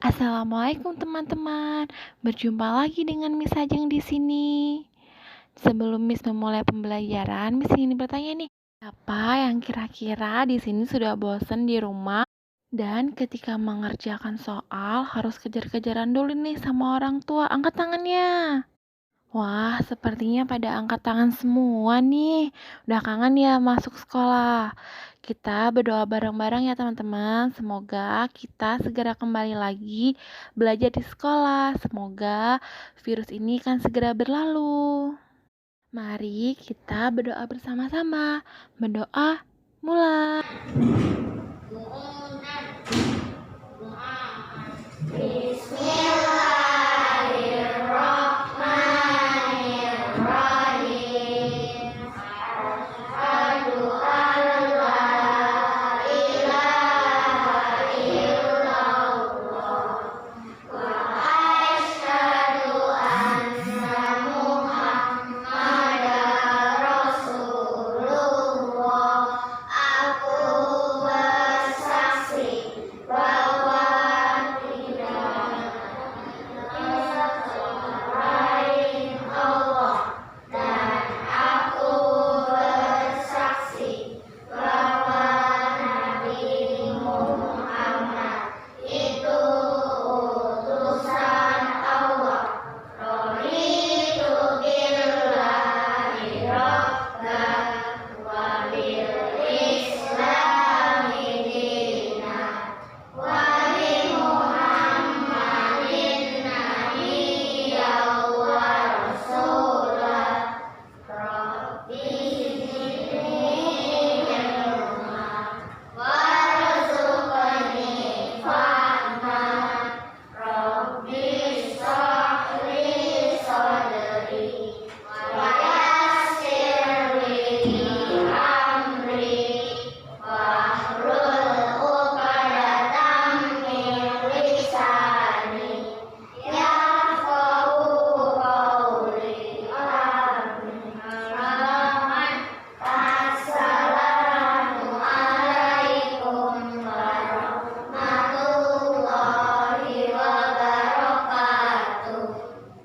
Assalamualaikum teman-teman. Berjumpa lagi dengan Miss Ajeng di sini. Sebelum Miss memulai pembelajaran, Miss ingin bertanya nih, siapa yang kira-kira di sini sudah bosan di rumah dan ketika mengerjakan soal harus kejar-kejaran dulu nih sama orang tua? Angkat tangannya. Wah, sepertinya pada angkat tangan semua nih. Udah kangen ya masuk sekolah. Kita berdoa bareng-bareng ya teman-teman. Semoga kita segera kembali lagi belajar di sekolah. Semoga virus ini kan segera berlalu. Mari kita berdoa bersama-sama. Berdoa mulai.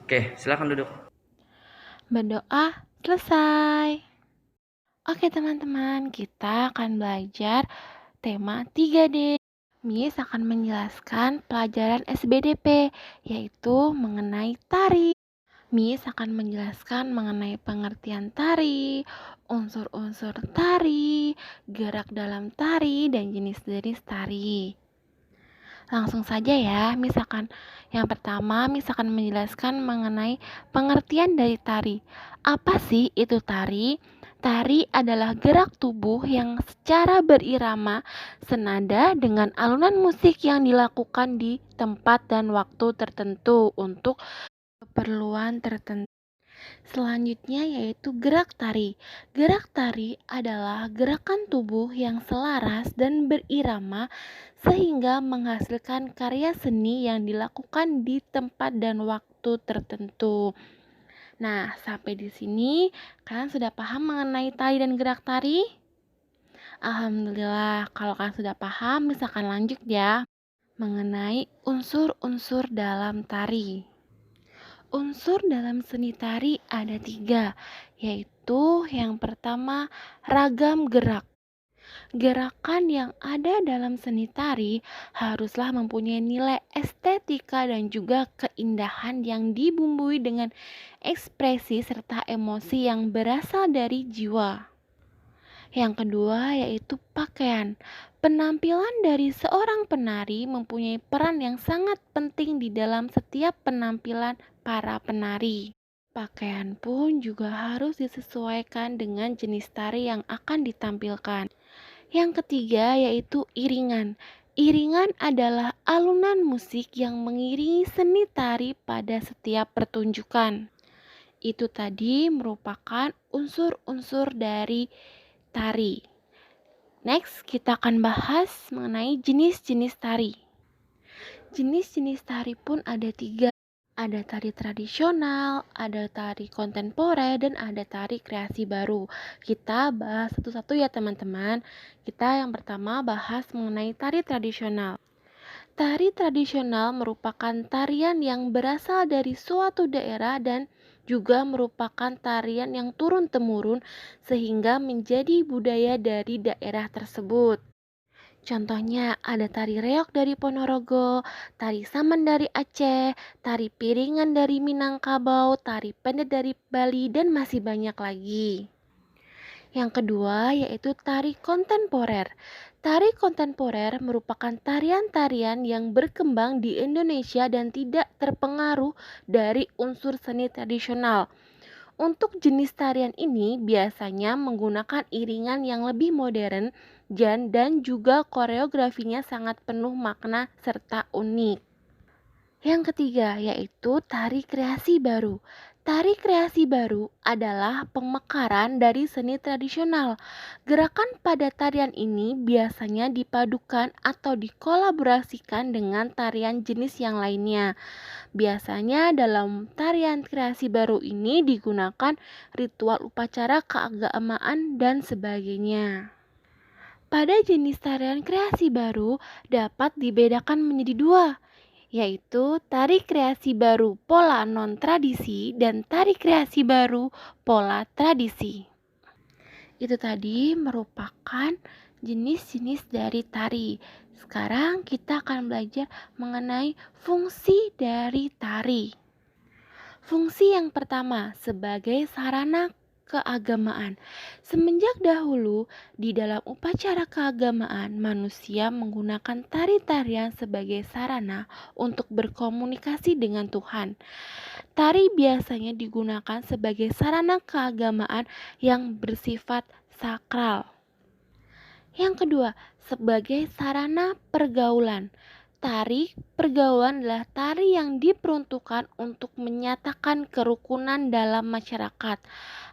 Oke, silakan duduk. Berdoa selesai. Oke teman-teman, kita akan belajar tema 3D. Miss akan menjelaskan pelajaran SBDP, yaitu mengenai tari. Miss akan menjelaskan mengenai pengertian tari, unsur-unsur tari, gerak dalam tari, dan jenis-jenis tari. Langsung saja ya, yang pertama Miss akan menjelaskan mengenai pengertian dari tari. Apa sih itu tari? Tari adalah gerak tubuh yang secara berirama senada dengan alunan musik yang dilakukan di tempat dan waktu tertentu untuk keperluan tertentu. Selanjutnya yaitu gerak tari. Gerak tari adalah gerakan tubuh yang selaras dan berirama sehingga menghasilkan karya seni yang dilakukan di tempat dan waktu tertentu. Nah, sampai di sini kalian sudah paham mengenai tari dan gerak tari? Alhamdulillah, kalau kalian sudah paham, misalkan lanjut ya mengenai unsur-unsur dalam tari. Unsur dalam seni tari ada 3, yaitu yang pertama ragam gerak. Gerakan yang ada dalam seni tari haruslah mempunyai nilai estetika dan juga keindahan yang dibumbui dengan ekspresi serta emosi yang berasal dari jiwa. Yang kedua yaitu pakaian. Penampilan dari seorang penari mempunyai peran yang sangat penting di dalam setiap penampilan para penari. Pakaian pun juga harus disesuaikan dengan jenis tari yang akan ditampilkan. Yang ketiga yaitu iringan. Iringan adalah alunan musik yang mengiringi seni tari pada setiap pertunjukan. Itu tadi merupakan unsur-unsur dari tari. Next, kita akan bahas mengenai jenis-jenis tari. Jenis-jenis tari pun ada 3. Ada tari tradisional, ada tari kontemporer, dan ada tari kreasi baru. Kita bahas satu-satu ya teman-teman. Kita yang pertama bahas mengenai tari tradisional. Tari tradisional merupakan tarian yang berasal dari suatu daerah dan juga merupakan tarian yang turun-temurun sehingga menjadi budaya dari daerah tersebut. Contohnya ada tari reog dari Ponorogo, tari saman dari Aceh, tari piringan dari Minangkabau, tari pendek dari Bali, dan masih banyak lagi. Yang kedua yaitu tari kontemporer. Tari kontemporer merupakan tarian-tarian yang berkembang di Indonesia dan tidak terpengaruh dari unsur seni tradisional. Untuk jenis tarian ini biasanya menggunakan iringan yang lebih modern dan juga koreografinya sangat penuh makna serta unik. Yang ketiga yaitu tari kreasi baru. Tari kreasi baru adalah pemekaran dari seni tradisional. Gerakan pada tarian ini biasanya dipadukan atau dikolaborasikan dengan tarian jenis yang lainnya. Biasanya dalam tarian kreasi baru ini digunakan ritual upacara keagamaan dan sebagainya. Pada jenis tarian kreasi baru dapat dibedakan menjadi dua, yaitu tari kreasi baru pola non-tradisi dan tari kreasi baru pola tradisi. Itu tadi merupakan jenis-jenis dari tari. Sekarang kita akan belajar mengenai fungsi dari tari. Fungsi yang pertama sebagai sarana keagamaan. Semenjak dahulu di dalam upacara keagamaan manusia menggunakan tari-tarian sebagai sarana untuk berkomunikasi dengan Tuhan. Tari biasanya digunakan sebagai sarana keagamaan yang bersifat sakral. Yang kedua, sebagai sarana pergaulan. Tari pergaulan adalah tari yang diperuntukkan untuk menyatakan kerukunan dalam masyarakat.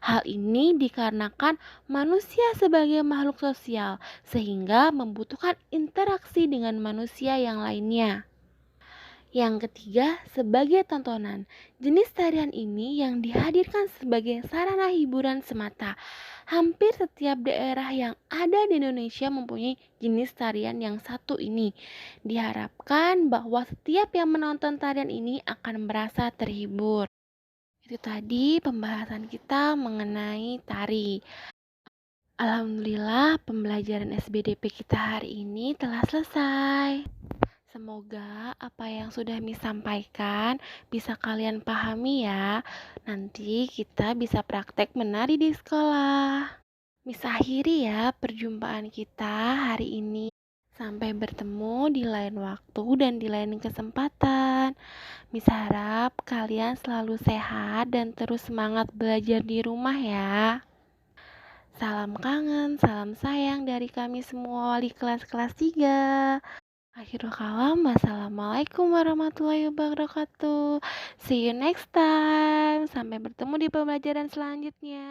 Hal ini dikarenakan manusia sebagai makhluk sosial, sehingga membutuhkan interaksi dengan manusia yang lainnya. Yang ketiga, sebagai tontonan. Jenis tarian ini yang dihadirkan sebagai sarana hiburan semata. Hampir setiap daerah yang ada di Indonesia mempunyai jenis tarian yang satu ini. Diharapkan bahwa setiap yang menonton tarian ini akan merasa terhibur. Itu tadi pembahasan kita mengenai tari. Alhamdulillah, pembelajaran SBDP kita hari ini telah selesai. Semoga apa yang sudah Miss sampaikan bisa kalian pahami ya. Nanti kita bisa praktek menari di sekolah. Miss akhiri ya perjumpaan kita hari ini. Sampai bertemu di lain waktu dan di lain kesempatan. Miss harap kalian selalu sehat dan terus semangat belajar di rumah ya. Salam kangen, salam sayang dari kami semua wali kelas 3. Akhirul kalam, wassalamualaikum warahmatullahi wabarakatuh. See you next time. Sampai bertemu di pembelajaran selanjutnya.